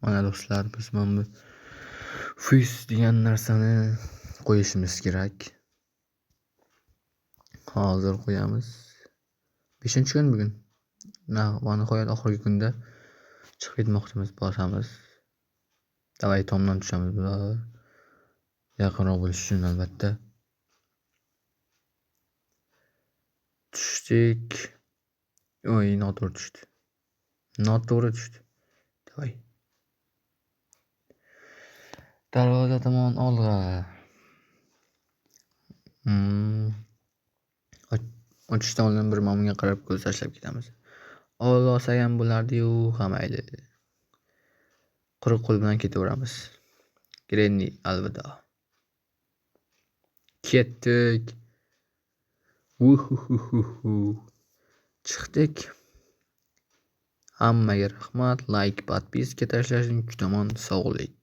Mana do'stlar, biz mana bu fuz degan narsani qo'yishimiz kerak. Hozir qo'yamiz. 5-kun bugun. Va nihoyat oxirgi kunda chiqib ketmoqchimiz, bosamiz. Davay tomdan tushamiz bular. Yaqinroq bo'lish uchun albatta. Tushdik. Noto'g'ri tushdi. Davay. Darvoza tomon olg'a. Ochishdan oldin bir bunga qarab ko'z tashlab ketamiz. Olsam bo'lardi-yu, mayli. Quruq qo'l bilan ketaveramiz. Grenni alvido. Ketdik. Chiqdik. Hammaga rahmat, like, podpiska tashlashing kutaman, sog'lik.